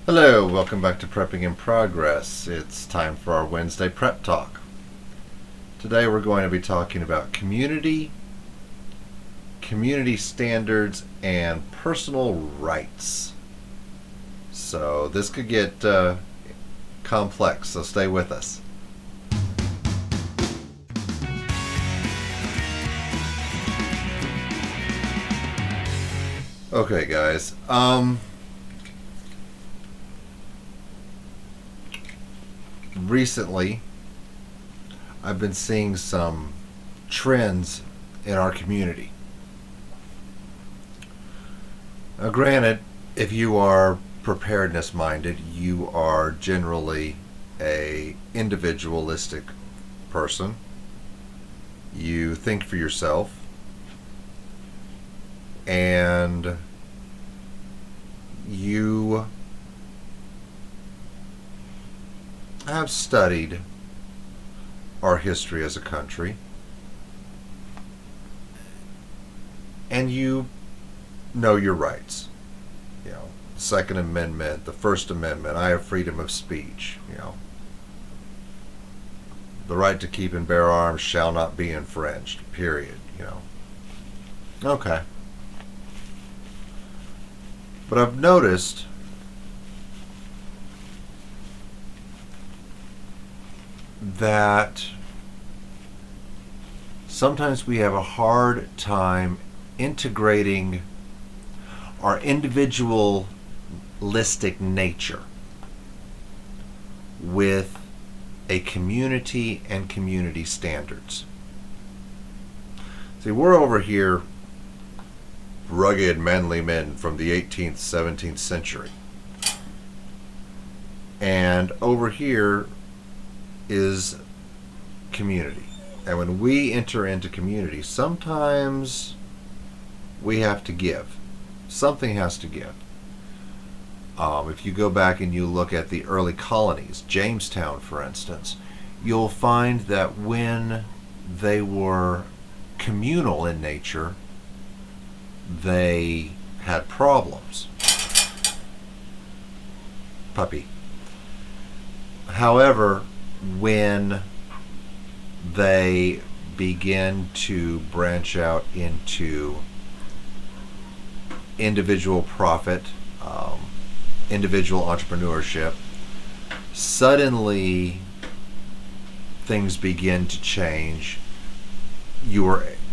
Hello, welcome back to Prepping in Progress. It's time for our Wednesday prep talk. Today we're going to be talking about community standards, and personal rights. So this could get complex, so stay with us. Okay, guys. Recently, I've been seeing some trends in our community. Now, granted, if you are preparedness minded, you are generally a individualistic person. You think for yourself, and you have studied our history as a country, and you know your rights. You know, Second Amendment, the First Amendment, I have freedom of speech, the right to keep and bear arms shall not be infringed, period, Okay. But I've noticed that sometimes we have a hard time integrating our individualistic nature with a community and community standards. See, we're over here rugged, manly men from the 18th, 17th century. And over here is community. And when we enter into community, sometimes we have to give. Something has to give. If you go back and you look at the early colonies, Jamestown, for instance, you'll find that when they were communal in nature, they had problems. Puppy. However, when they begin to branch out into individual profit, individual entrepreneurship, suddenly things begin to change.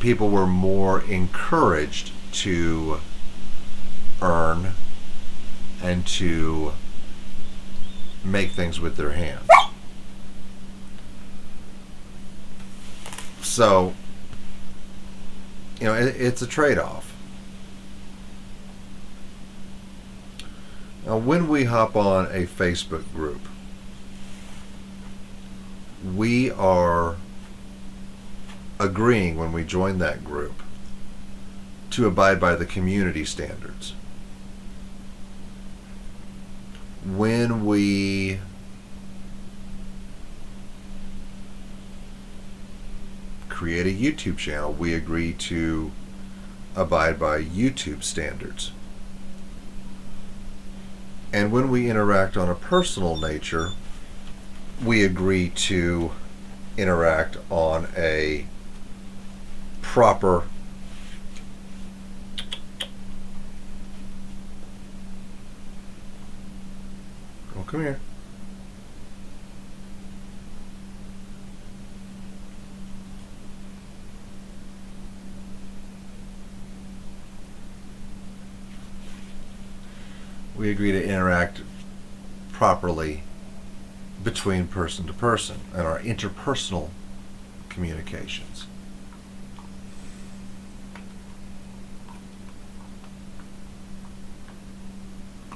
People were more encouraged to earn and to make things with their hands. So, it's a trade-off. Now, when we hop on a Facebook group, we are agreeing when we join that group to abide by the community standards. When we create a YouTube channel, we agree to abide by YouTube standards. And when we interact on a personal nature, we agree to interact on a proper come here. We agree to interact properly between person to person and our interpersonal communications.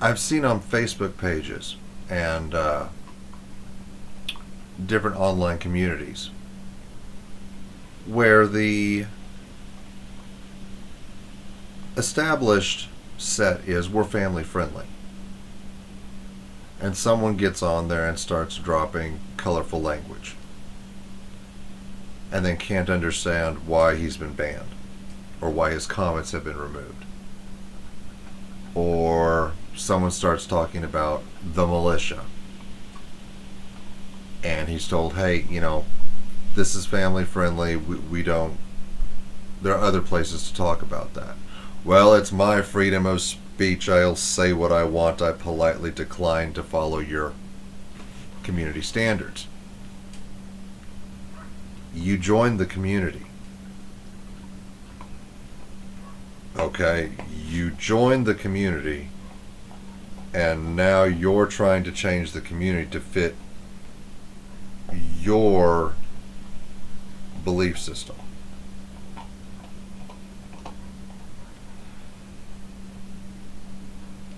I've seen on Facebook pages and different online communities where the established set is we're family friendly, and someone gets on there and starts dropping colorful language and then can't understand why he's been banned or why his comments have been removed, or someone starts talking about the militia, and he's told, hey, this is family friendly. We don't. There are other places to talk about that. Well, it's my freedom of speech. I'll say what I want. I politely decline to follow your community standards. You joined the community. Okay? You joined the community, and now you're trying to change the community to fit your belief system.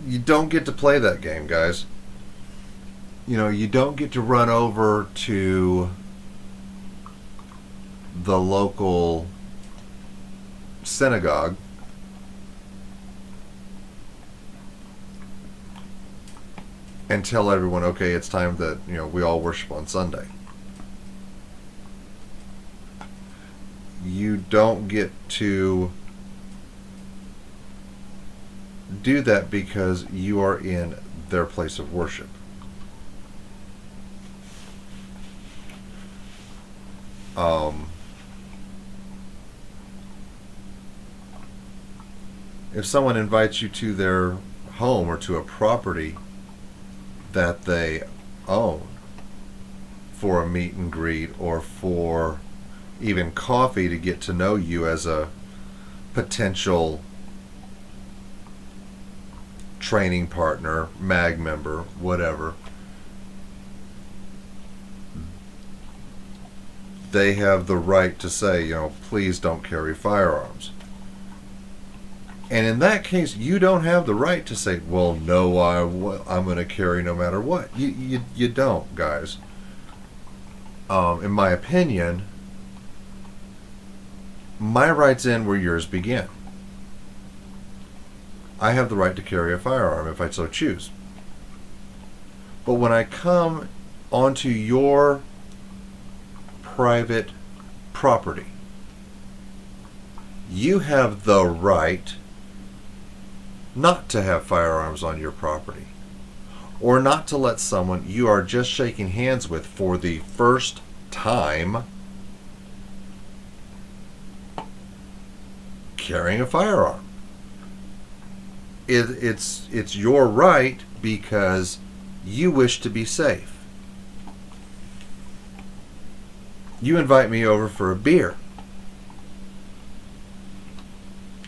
You don't get to play that game, guys. You don't get to run over to the local synagogue and tell everyone, okay, it's time that we all worship on Sunday. You don't get to do that because you are in their place of worship. If someone invites you to their home or to a property that they own for a meet and greet or for even coffee to get to know you as a potential training partner, MAG member, whatever, they have the right to say, please don't carry firearms. And in that case, you don't have the right to say, well, no, I'm going to carry no matter what. You don't, guys. In my opinion, my rights end where yours begin. I have the right to carry a firearm if I so choose. But when I come onto your private property, you have the right not to have firearms on your property, or not to let someone you are just shaking hands with for the first time carrying a firearm. It's your right because you wish to be safe. You invite me over for a beer.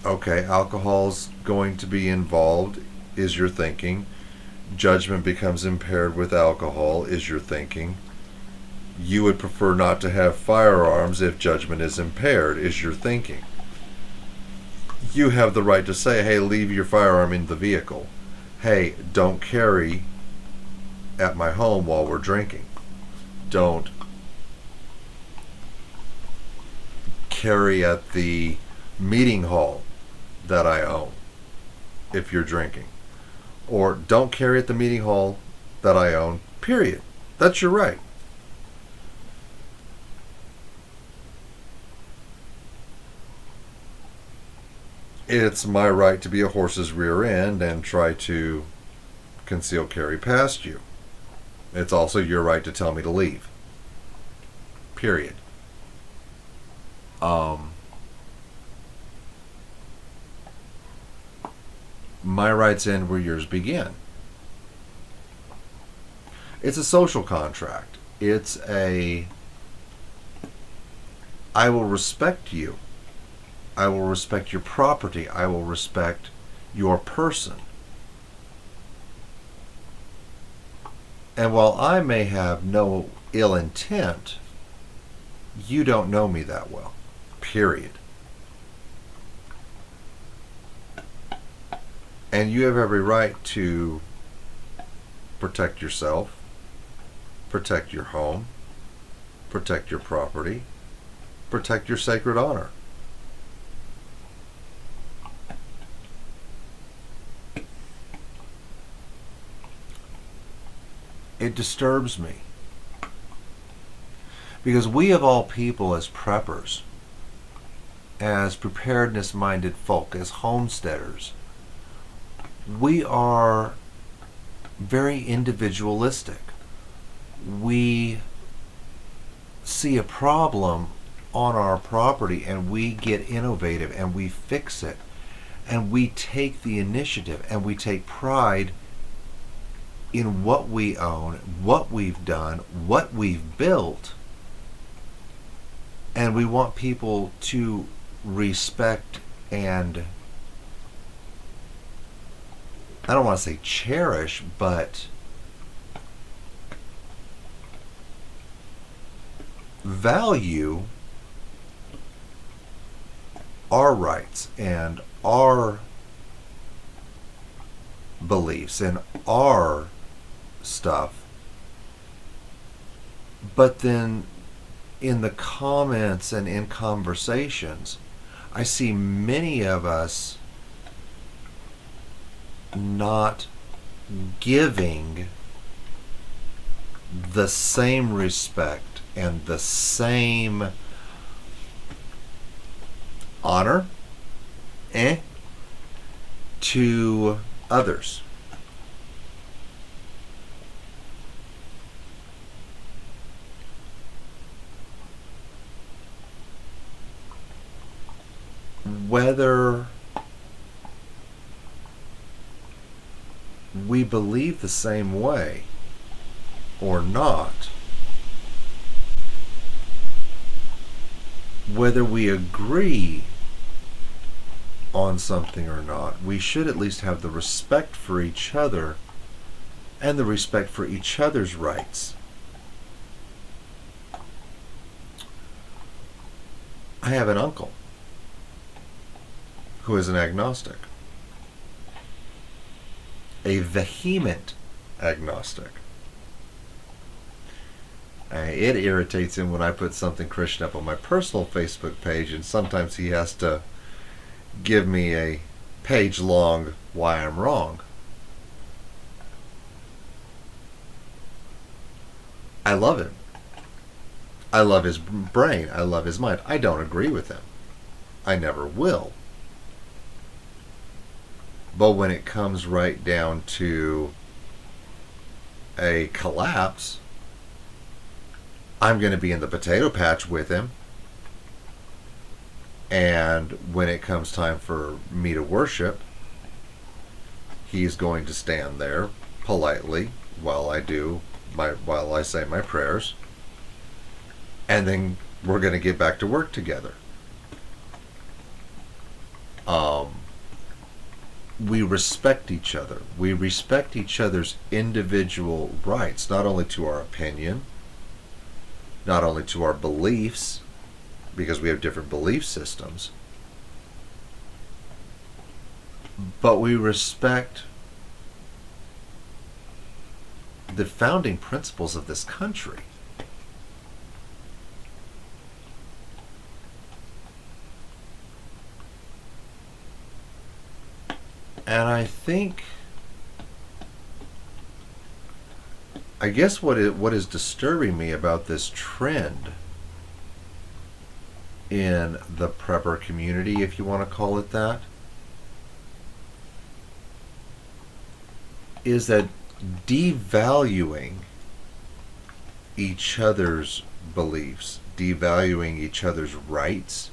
Okay, alcohol's going to be involved, is your thinking. Judgment becomes impaired with alcohol, is your thinking. You would prefer not to have firearms if judgment is impaired, is your thinking. You have the right to say, hey, leave your firearm in the vehicle. Hey, don't carry at my home while we're drinking. Don't carry at the meeting hall that I own if you're drinking. Or don't carry at the meeting hall that I own, period. That's your right. It's my right to be a horse's rear end and try to conceal carry past you. It's also your right to tell me to leave. Period. My rights end where yours begin. It's a social contract. I will respect you. I will respect your property. I will respect your person. And while I may have no ill intent, you don't know me that well. Period. And you have every right to protect yourself, protect your home, protect your property, protect your sacred honor. It disturbs me. Because we of all people, as preppers, as preparedness-minded folk, as homesteaders, we are very individualistic. We see a problem on our property and we get innovative and we fix it, and we take the initiative and we take pride in what we own, what we've done, what we've built, and we want people to respect and, I don't want to say cherish, but value our rights and our beliefs and our stuff. But then in the comments and in conversations, I see many of us not giving the same respect and the same honor to others. Whether we believe the same way or not, whether we agree on something or not, we should at least have the respect for each other and the respect for each other's rights. I have an uncle who is an agnostic, a vehement agnostic. It irritates him when I put something Christian up on my personal Facebook page, and sometimes he has to give me a page long why I'm wrong. I love him. I love his brain. I love his mind. I don't agree with him. I never will. But when it comes right down to a collapse, I'm going to be in the potato patch with him. And when it comes time for me to worship, he's going to stand there politely while I say my prayers. And then we're going to get back to work together. We respect each other. We respect each other's individual rights, not only to our opinion, not only to our beliefs, because we have different belief systems, but we respect the founding principles of this country. And I guess what is disturbing me about this trend in the prepper community, if you want to call it that, is that devaluing each other's beliefs, devaluing each other's rights,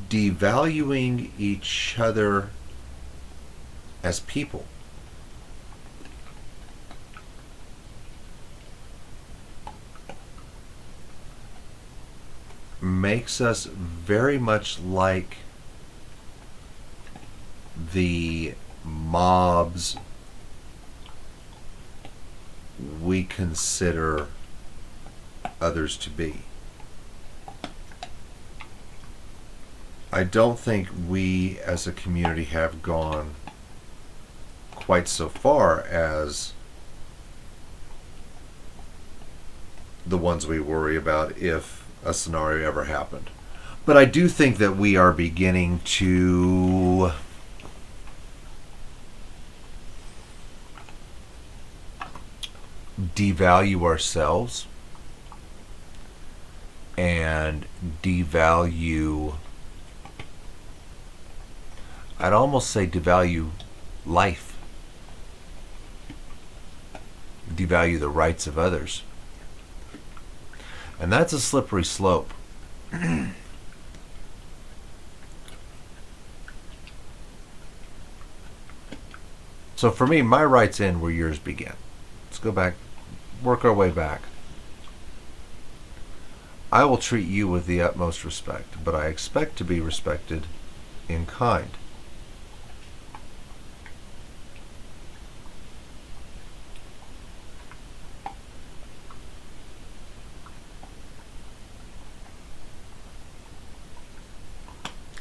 devaluing each other as people. Makes us very much like the mobs we consider others to be. I don't think we as a community have gone quite so far as the ones we worry about if a scenario ever happened. But I do think that we are beginning to devalue ourselves and devalue, I'd almost say devalue life. devalue the rights of others. And that's a slippery slope. So for me, my rights end where yours begin. Let's go back, work our way back. I will treat you with the utmost respect, but I expect to be respected in kind.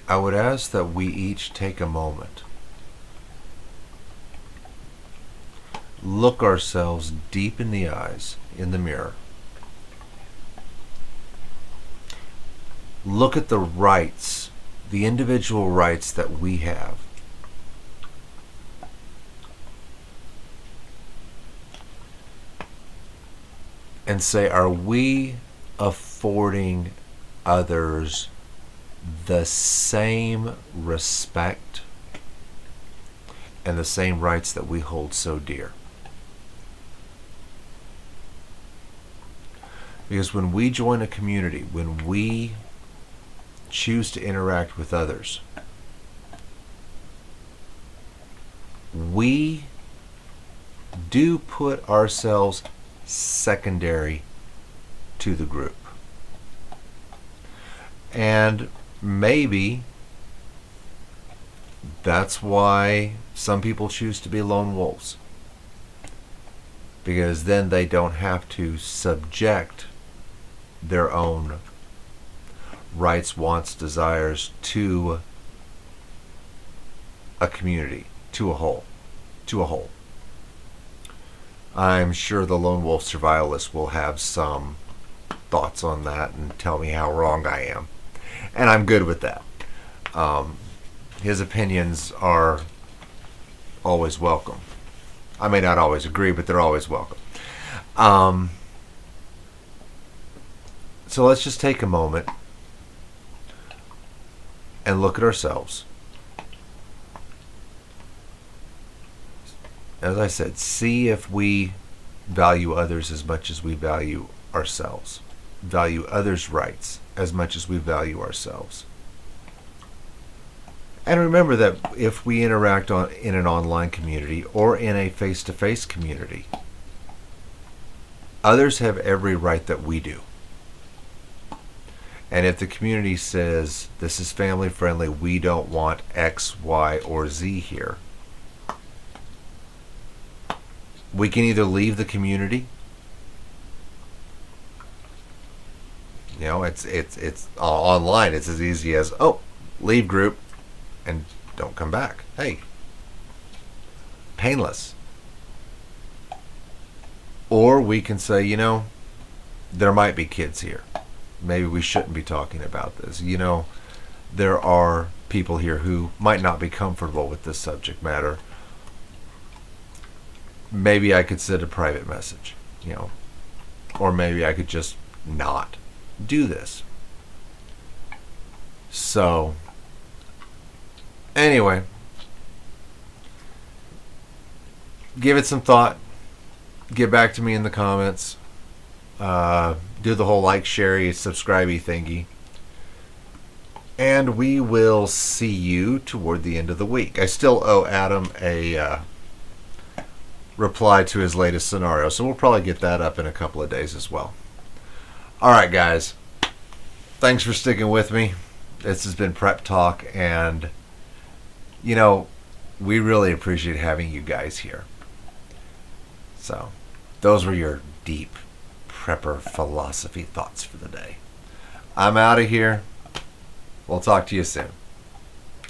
I would ask that we each take a moment, look ourselves deep in the eyes, in the mirror, look at the rights, the individual rights that we have. And say, are we affording others the same respect and the same rights that we hold so dear? Because when we join a community, when we choose to interact with others, we do put ourselves secondary to the group. And maybe that's why some people choose to be lone wolves, because then they don't have to subject their own rights, wants, desires to a community, to a whole. I'm sure the lone wolf survivalist will have some thoughts on that and tell me how wrong I am. And I'm good with that. His opinions are always welcome. I may not always agree, but they're always welcome. So let's just take a moment and look at ourselves. As I said, see if we value others as much as we value ourselves. Value others' rights as much as we value ourselves. And remember that if we interact in an online community or in a face-to-face community, others have every right that we do. And if the community says, this is family friendly, we don't want X, Y, or Z here, we can either leave the community. You know, it's online. It's as easy as, oh, leave group and don't come back. Hey, painless. Or we can say, you know, there might be kids here. Maybe we shouldn't be talking about this. You know, there are people here who might not be comfortable with this subject matter. Maybe I could send a private message, you know, or maybe I could just not do this. So, anyway, give it some thought. Get back to me in the comments. Do the whole like, share, subscribe thingy. And we will see you toward the end of the week. I still owe Adam a reply to his latest scenario, so we'll probably get that up in a couple of days as well. All right, guys. Thanks for sticking with me. This has been Prep Talk, and, you know, we really appreciate having you guys here. So, those were your deep prepper philosophy thoughts for the day. I'm out of here. We'll talk to you soon.